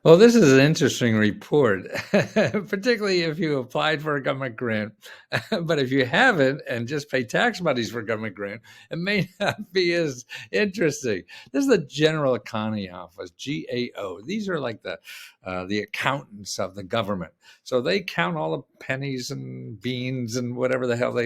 Well, this is an interesting report, particularly if you applied for a government grant. But if you haven't and just pay tax monies for a government grant, it may not be as interesting. This is the General Economy Office, GAO. These are like the accountants of the government. So they count all the pennies and beans and whatever the hell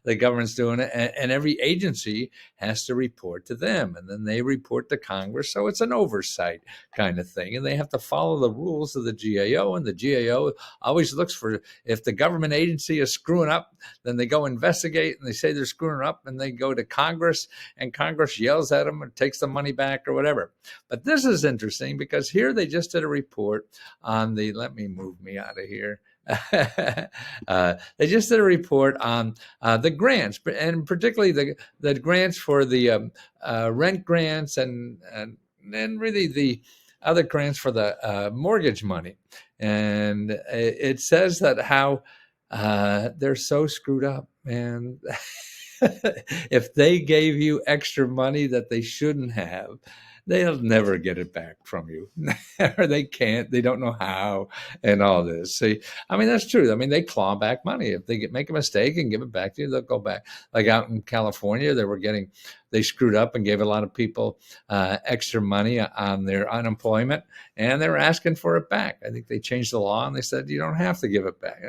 the government's doing, and every agency has to report to them, and then they report to Congress. So it's an oversight kind of thing, and they have to follow the rules of the GAO, and the GAO always looks for, if the government agency is screwing up, then they go investigate, and they say they're screwing up, and they go to Congress, and Congress yells at them and takes the money back or whatever. But this is interesting because here they just did a report on the, let me move me out of here. They just did a report on the grants, and particularly the grants for the rent grants and really the other grants for the mortgage money. And it says that how they're so screwed up, and if they gave you extra money that they shouldn't have, they'll never get it back from you. Or they can't, they don't know how, and all this. See, I mean, that's true. I mean, they claw back money. If they make a mistake and give it back to you, they'll go back. Like out in California, they screwed up and gave a lot of people extra money on their unemployment, and they were asking for it back. I think they changed the law and they said you don't have to give it back.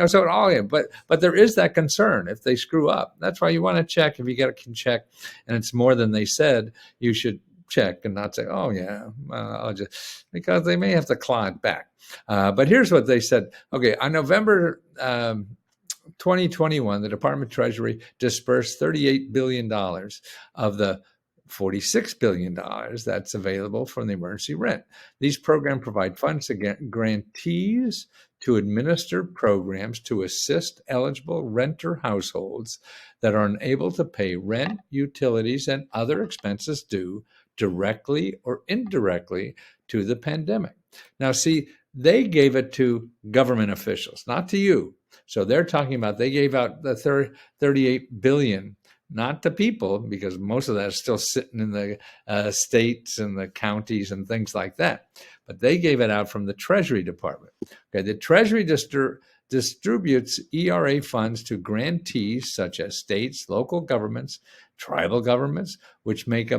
So it all, but there is that concern if they screw up. That's why you want to check. If you can check and it's more than they said, you should check and not say, oh yeah, I'll just, because they may have to claw it back. But here's what they said. Okay, on November 2021, the Department of Treasury dispersed $38 billion of the $46 billion that's available from the emergency rent. These programs provide funds to grantees to administer programs to assist eligible renter households that are unable to pay rent, utilities, and other expenses due directly or indirectly to the pandemic. Now, see, they gave it to government officials, not to you. So they're talking about they gave out the 38 billion, not to people, because most of that is still sitting in the states and the counties and things like that. But they gave it out from the Treasury Department. Okay, the Treasury distributes ERA funds to grantees such as states, local governments, tribal governments, which make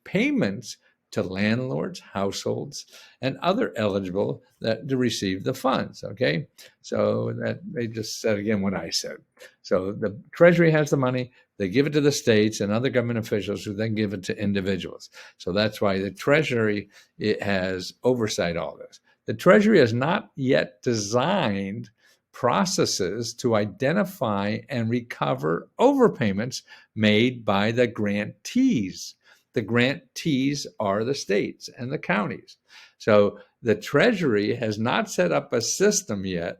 payments to landlords, households, and other eligible to receive the funds. Okay, so that they just said again what I said. So the Treasury has the money, they give it to the states and other government officials who then give it to individuals. So that's why the Treasury, it has oversight all this. The Treasury has not yet designed processes to identify and recover overpayments made by the grantees. The grantees are the states and the counties. So the Treasury has not set up a system yet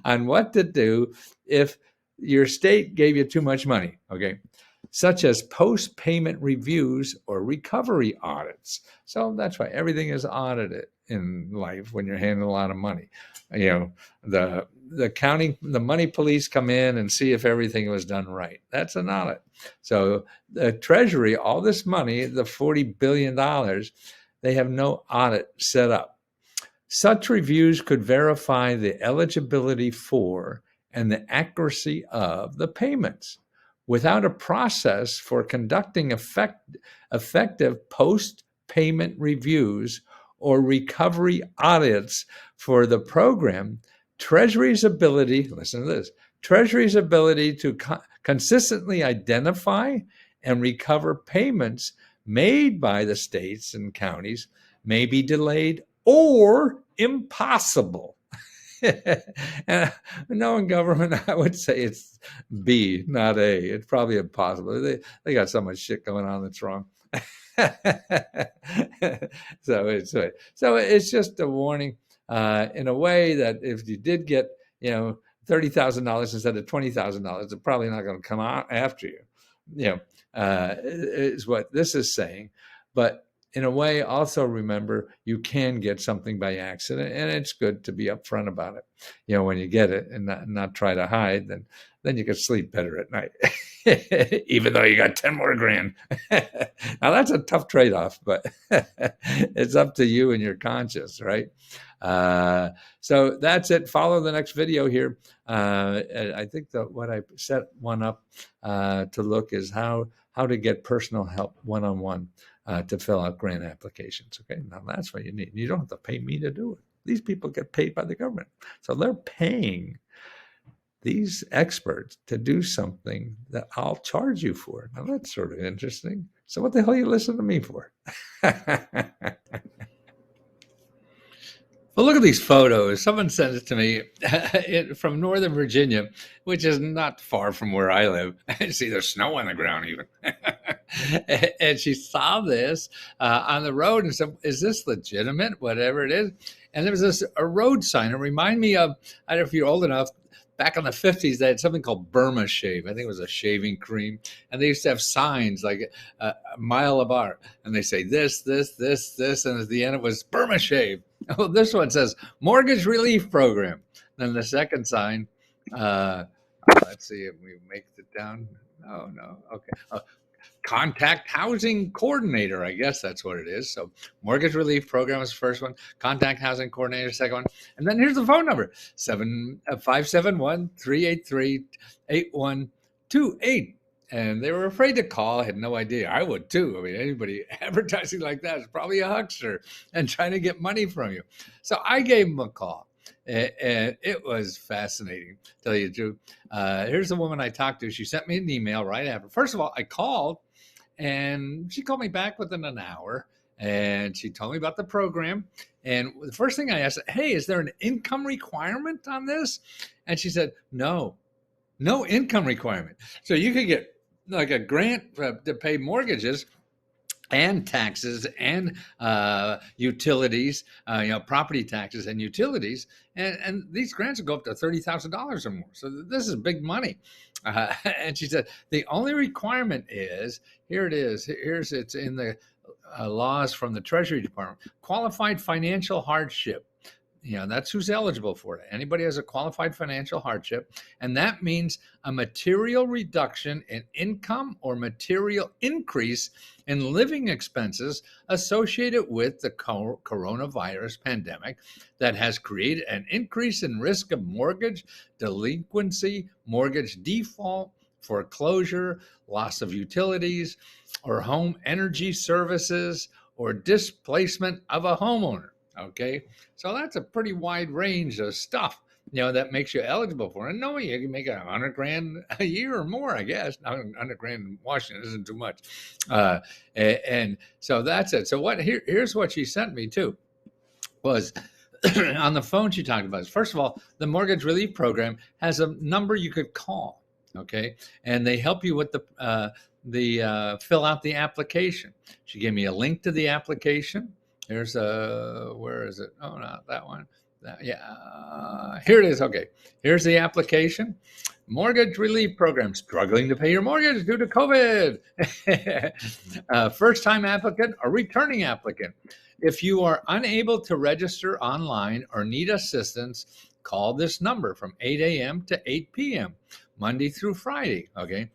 on what to do if your state gave you too much money, okay, such as post-payment reviews or recovery audits. So that's why everything is audited in life when you're handling a lot of money. The money police come in and see if everything was done right. That's an audit. So the Treasury, all this money, the $40 billion, they have no audit set up. Such reviews could verify the eligibility for and the accuracy of the payments. Without a process for conducting effective post-payment reviews or recovery audits for the program, Treasury's ability, listen to this, Treasury's ability to consistently identify and recover payments made by the states and counties may be delayed or impossible. And knowing government, I would say it's B, not A. It's probably impossible. They got so much shit going on that's wrong. So it's just a warning in a way that if you did get $30,000 instead of $20,000, they're probably not going to come out after you. Is what this is saying. But in a way, also remember you can get something by accident, and it's good to be upfront about it. When you get it, and not try to hide, then you can sleep better at night, even though you got 10 more grand. Now that's a tough trade-off, but it's up to you and your conscience, right? So that's it. Follow the next video here. I think that what I set one up to look is how to get personal help one-on-one to fill out grant applications. Okay, now that's what you need. You don't have to pay me to do it. These people get paid by the government, so they're paying these experts to do something that I'll charge you for. Now that's sort of interesting. So what the hell you listen to me for? Well, look at these photos. Someone sent it to me from Northern Virginia, which is not far from where I live. See, there's snow on the ground even. And she saw this on the road and said, is this legitimate, whatever it is? And there was a road sign. It reminded me of, I don't know if you're old enough, back in the 50s, they had something called Burma Shave. I think it was a shaving cream. And they used to have signs like a mile apart. And they say this, this, this, this. And at the end, it was Burma Shave. Oh, this one says Mortgage Relief Program. Then the second sign, let's see if we make it down. No. Okay. Contact Housing Coordinator. I guess that's what it is. So Mortgage Relief Program is the first one. Contact Housing Coordinator, second one. And then here's the phone number, 571-383-8128. And they were afraid to call. I had no idea. I would too. I mean, anybody advertising like that is probably a huckster and trying to get money from you. So I gave them a call. And it was fascinating, to tell you the truth. Here's the woman I talked to. She sent me an email right after. First of all, I called, and she called me back within an hour, and she told me about the program. And the first thing I asked, hey, is there an income requirement on this? And she said, no income requirement. So you could get like a grant to pay mortgages and taxes and utilities, property taxes and utilities. And these grants will go up to $30,000 or more. So this is big money. And she said, the only requirement is, here it is, it's in the laws from the Treasury Department, qualified financial hardship. That's who's eligible for it. Anybody has a qualified financial hardship. And that means a material reduction in income or material increase in living expenses associated with the coronavirus pandemic that has created an increase in risk of mortgage delinquency, mortgage default, foreclosure, loss of utilities, or home energy services, or displacement of a homeowner. Okay, so that's a pretty wide range of stuff, that makes you eligible for it. And no, you can make $100,000 a year or more, I guess. Now, $100,000 in Washington isn't too much. And so that's it. So here's what she sent me too, was on the phone she talked about. First of all, the Mortgage Relief Program has a number you could call, okay? And they help you with the fill out the application. She gave me a link to the application. Here's where is it? Oh, not that one. Here it is. Okay, here's the application. Mortgage Relief Program, struggling to pay your mortgage due to COVID. First-time applicant or returning applicant. If you are unable to register online or need assistance, call this number from 8 a.m. to 8 p.m., Monday through Friday, okay?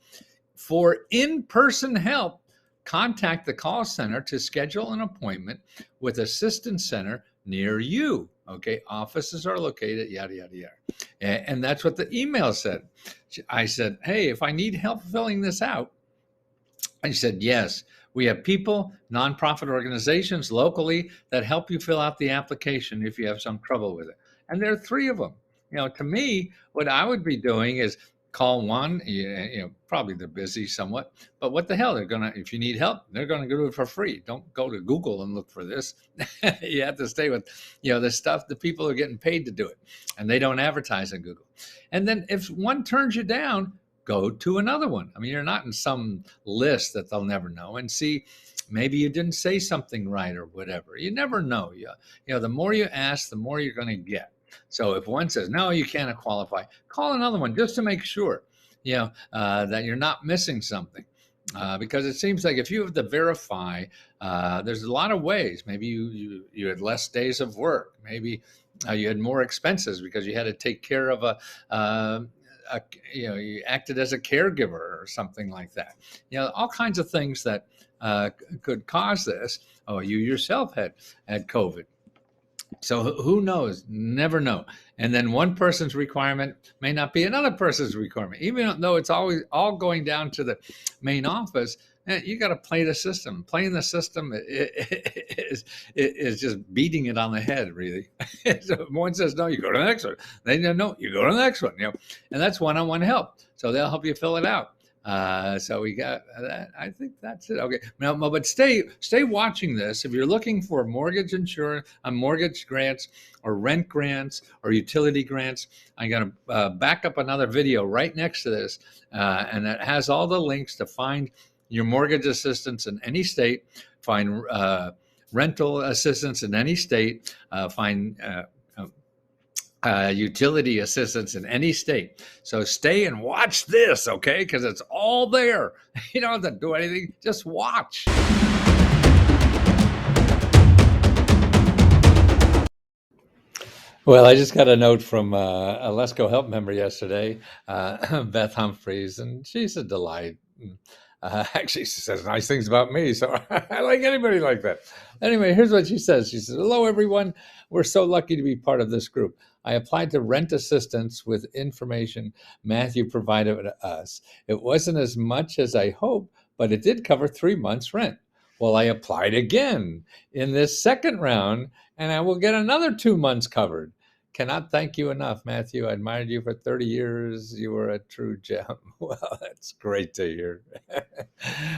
For in-person help, contact the call center to schedule an appointment with Assistance Center near you. Okay, offices are located, yada, yada, yada. And that's what the email said. I said, hey, if I need help filling this out, I said, yes, we have people, nonprofit organizations locally that help you fill out the application if you have some trouble with it. And there are 3 of them. To me, what I would be doing is call one, probably they're busy somewhat, but what the hell, if you need help, they're going to do it for free. Don't go to Google and look for this. You have to stay with, the stuff, the people are getting paid to do it, and they don't advertise on Google. And then if one turns you down, go to another one. I mean, you're not in some list that they'll never know, and see, maybe you didn't say something right or whatever. You never know. The more you ask, the more you're going to get. So if one says, no, you can't qualify, call another one just to make sure, that you're not missing something. Because it seems like if you have to verify, there's a lot of ways. Maybe you had less days of work. Maybe you had more expenses because you had to take care of a you acted as a caregiver or something like that. All kinds of things that could cause this. Oh, you yourself had COVID. So who knows? Never know. And then one person's requirement may not be another person's requirement, even though it's always all going down to the main office. You got to play the system. Playing the system is just beating it on the head, really. So if one says no, you go to the next one. They know no, you go to the next one. And that's one-on-one help. So they'll help you fill it out. So we got that. I think that's it. Okay. Now, but stay watching this. If you're looking for mortgage insurance, mortgage grants, or rent grants, or utility grants, I'm going to back up another video right next to this, and that has all the links to find your mortgage assistance in any state, find rental assistance in any state, find utility assistance in any state. So stay and watch this, okay? Because it's all there. You don't have to do anything, just watch. Well, I just got a note from a Let's Go Help member yesterday, Beth Humphreys, and she's a delight. Actually, she says nice things about me, so I like anybody like that. Anyway, here's what she says. She says, hello, everyone. We're so lucky to be part of this group. I applied to rent assistance with information Matthew provided us. It wasn't as much as I hoped, but it did cover 3 months' rent. Well, I applied again in this second round, and I will get another 2 months covered. Cannot thank you enough, Matthew. I admired you for 30 years. You were a true gem. Well, that's great to hear.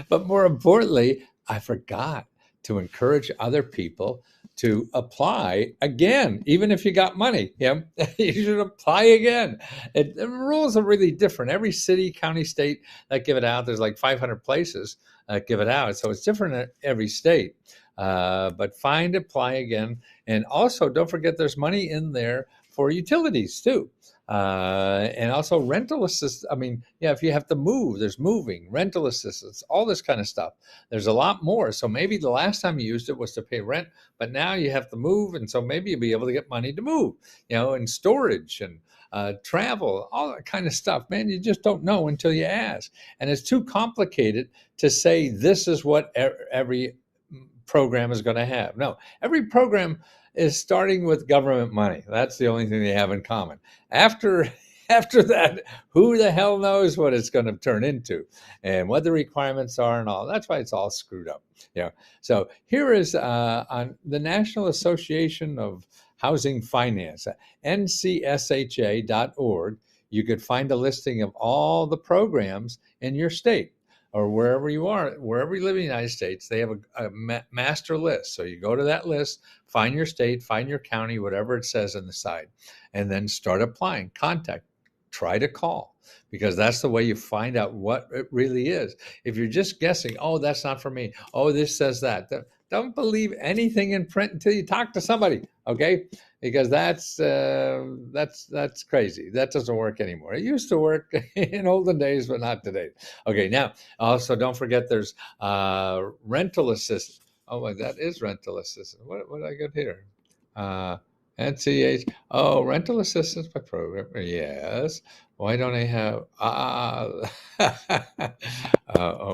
But more importantly, I forgot to encourage other people to apply again, even if you got money. You should apply again. The rules are really different. Every city, county, state that give it out, there's like 500 places that give it out. So it's different in every state. But apply again. And also, don't forget there's money in there for utilities too. And also rental assistance. I mean, if you have to move, there's moving, rental assistance, all this kind of stuff. There's a lot more. So maybe the last time you used it was to pay rent, but now you have to move. And so maybe you'll be able to get money to move, and storage and travel, all that kind of stuff. Man, you just don't know until you ask. And it's too complicated to say this is what every program is going to have. No, every program is starting with government money. That's the only thing they have in common. After that, who the hell knows what it's going to turn into and what the requirements are and all. That's why it's all screwed up. So here is on the National Association of Housing Finance, ncsha.org. You could find a listing of all the programs in your state, or wherever you are, wherever you live in the United States. They have a master list. So you go to that list, find your state, find your county, whatever it says on the side, and then start applying. Contact, try to call, because that's the way you find out what it really is. If you're just guessing, oh, that's not for me, oh, this says that, don't believe anything in print until you talk to somebody, okay? Because that's crazy. That doesn't work anymore. It used to work in olden days, but not today. Okay, now also don't forget there's rental assistance. Oh, my, that is rental assistance. What did I get here? NCH. Oh, rental assistance by program. Yes. Why don't I have?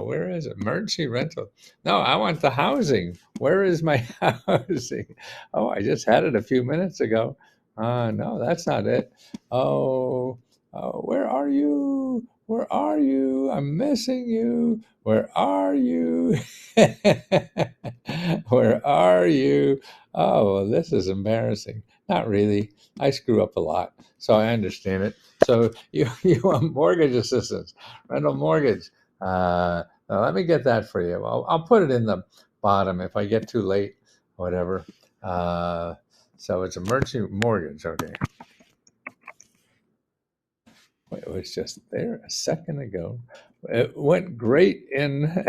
Where is it? Emergency rental. No, I want the housing. Where is my housing? Oh, I just had it a few minutes ago. No, that's not it. Oh, where are you? Where are you? I'm missing you. Where are you? Where are you? Oh, well, this is embarrassing. Not really. I screw up a lot, so I understand it. So you want mortgage assistance, rental mortgage. Now let me get that for you. I'll put it in the bottom if I get too late, whatever. So it's emergency mortgage. Okay. It was just there a second ago. It went great in.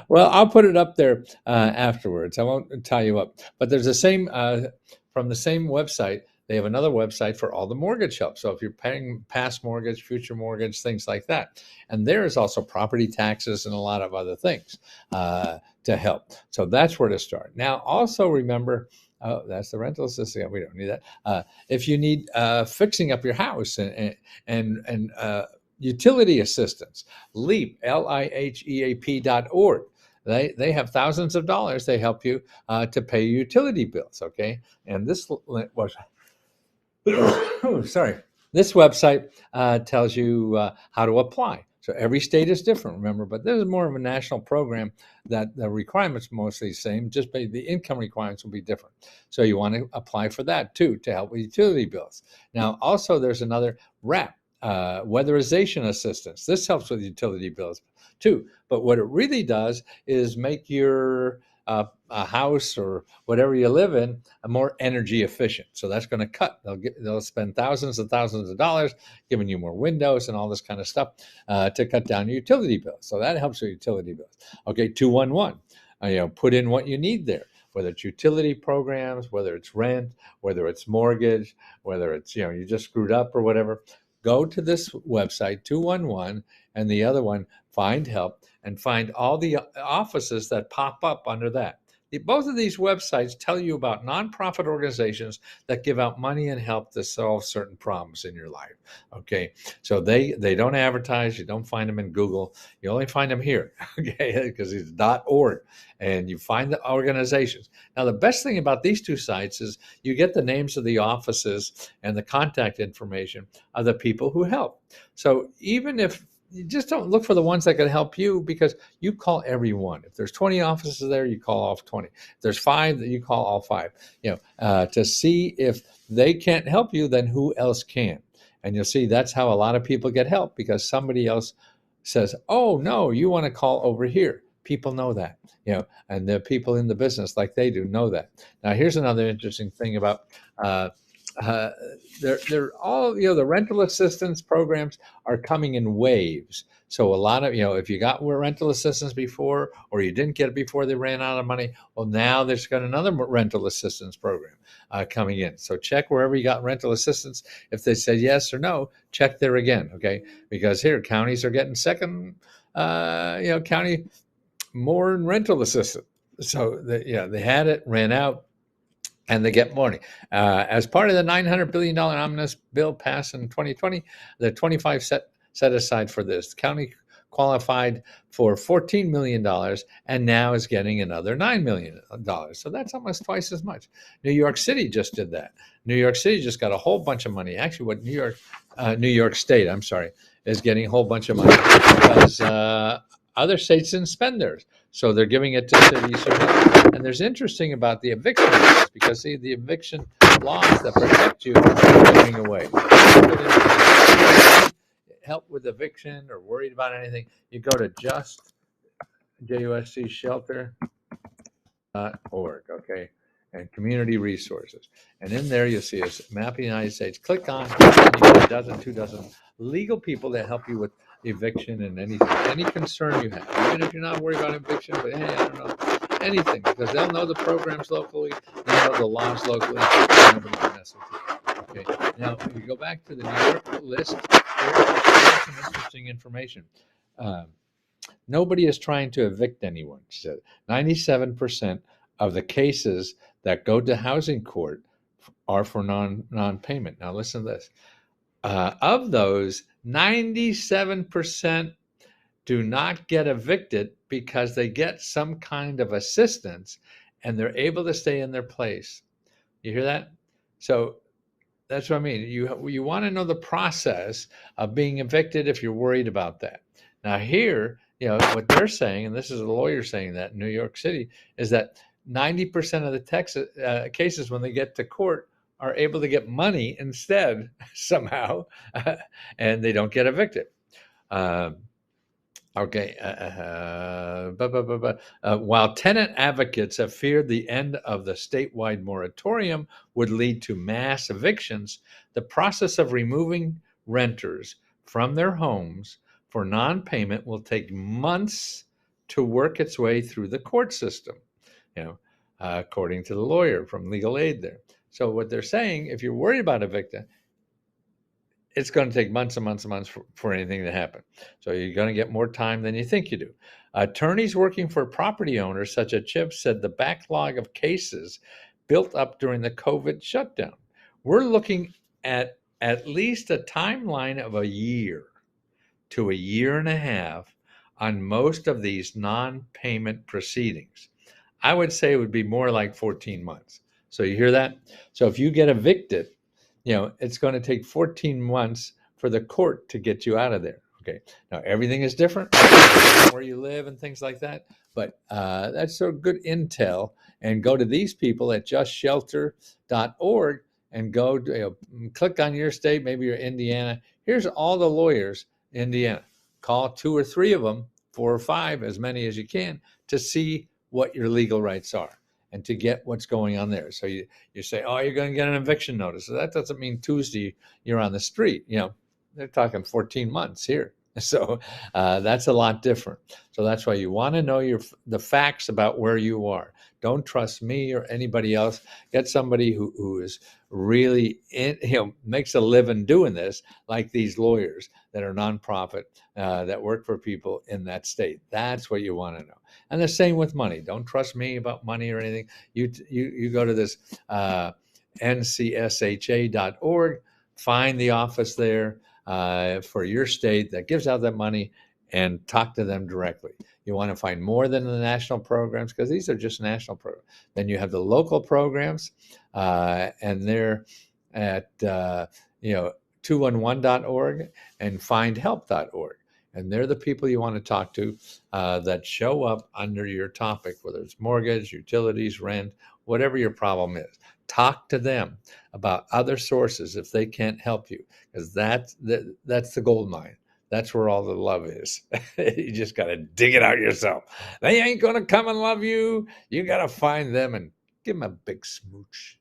Well, I'll put it up there afterwards. I won't tie you up. But there's the same from the same website. they have another website for all the mortgage help. So if you're paying past mortgage, future mortgage, things like that. And there is also property taxes and a lot of other things to help. So that's where to start. Now, also remember, oh, that's the rental assistance. Yeah, we don't need that. If you need fixing up your house and utility assistance, LEAP, LIHEAP.org. They have thousands of dollars. They help you to pay your utility bills. Okay, and this was sorry. This website tells you how to apply. So every state is different, remember, but this is more of a national program that the requirements are mostly the same, just the income requirements will be different. So you want to apply for that too to help with utility bills. Now, also there's another WRAP, Weatherization Assistance. This helps with utility bills too. But what it really does is make your a house or whatever you live in more energy efficient. So that's going to cut. They'll spend thousands and thousands of dollars giving you more windows and all this kind of stuff to cut down your utility bills. So that helps with utility bills. Okay, 211. Put in what you need there, whether it's utility programs, whether it's rent, whether it's mortgage, whether it's you just screwed up or whatever. Go to this website 211 and the other one, Find Help, and find all the offices that pop up under that. Both of these websites tell you about nonprofit organizations that give out money and help to solve certain problems in your life. Okay, so they don't advertise. You don't find them in Google. You only find them here, okay, because it's .org, and you find the organizations. Now, the best thing about these two sites is you get the names of the offices and the contact information of the people who help. So even if you just don't look for the ones that can help you, because you call every one. If there's 20 offices there, you call all 20. If there's 5, then you call all 5. To see if they can't help you, then who else can? And you'll see that's how a lot of people get help, because somebody else says, "Oh no, you want to call over here." People know that, and the people in the business, like they do, know that. Now, here's another interesting thing about. They're all, the rental assistance programs are coming in waves. So a lot of, if you got rental assistance before, or you didn't get it before they ran out of money, well, now there's got another rental assistance program coming in. So check wherever you got rental assistance. If they said yes or no, check there again, okay? Because here, counties are getting second, county more in rental assistance. So they had it, ran out, and they get money. As part of the $900 billion omnibus bill passed in 2020, the 25 set aside for this. The county qualified for $14 million and now is getting another $9 million. So that's almost twice as much. New York City just did that. New York City just got a whole bunch of money. Actually, what New York State, is getting a whole bunch of money because other states didn't spend theirs. So they're giving it to cities. And there's interesting about the eviction laws, because see, the eviction laws that protect you are going away. Help with eviction or worried about anything, you go to shelter.org, okay, and community resources. And in there you'll see a map of the United States. Click on, and you get a dozen, 2 dozen legal people that help you with eviction and any concern you have, even if you're not worried about eviction, but hey, I don't know, anything, because they'll know the programs locally, they'll know the laws locally, and nobody can mess with you. Okay, now if you go back to the New York list, there's some interesting information. Nobody is trying to evict anyone, she said. 97% of the cases that go to housing court are for non-payment. Now listen to this. Of those, 97% do not get evicted because they get some kind of assistance and they're able to stay in their place. You hear that? So that's what I mean. You want to know the process of being evicted if you're worried about that. Now here, what they're saying, and this is a lawyer saying that in New York City, is that 90% of the Texas cases when they get to court are able to get money instead somehow, and they don't get evicted. Okay. While tenant advocates have feared the end of the statewide moratorium would lead to mass evictions, the process of removing renters from their homes for non-payment will take months to work its way through the court system, according to the lawyer from Legal Aid there. So what they're saying, if you're worried about eviction, it's going to take months and months and months for anything to happen. So you're going to get more time than you think you do. Attorneys working for property owners, such as Chip, said the backlog of cases built up during the COVID shutdown. We're looking at least a timeline of a year to a year and a half on most of these non-payment proceedings. I would say it would be more like 14 months. So you hear that? So if you get evicted, it's going to take 14 months for the court to get you out of there. Okay. Now everything is different where you live and things like that, but that's so good intel. And go to these people at justshelter.org and go to, click on your state. Maybe you're Indiana. Here's all the lawyers in Indiana. Call 2 or 3 of them, 4 or 5, as many as you can, to see what your legal rights are and to get what's going on there. So you say, oh, you're going to get an eviction notice. So that doesn't mean Tuesday you're on the street. They're talking 14 months here. So that's a lot different. So that's why you want to know the facts about where you are. Don't trust me or anybody else. Get somebody who is really makes a living doing this, like these lawyers that are nonprofit that work for people in that state. That's what you want to know. And the same with money. Don't trust me about money or anything. You go to this ncsha.org, find the office there for your state that gives out that money, and talk to them directly. You want to find more than the national programs, because these are just national programs. Then you have the local programs, and they're at 211.org and findhelp.org. And they're the people you want to talk to that show up under your topic, whether it's mortgage, utilities, rent, whatever your problem is. Talk to them about other sources if they can't help you, because that's the gold mine. That's where all the love is. You just got to dig it out yourself. They ain't going to come and love you. You got to find them and give them a big smooch.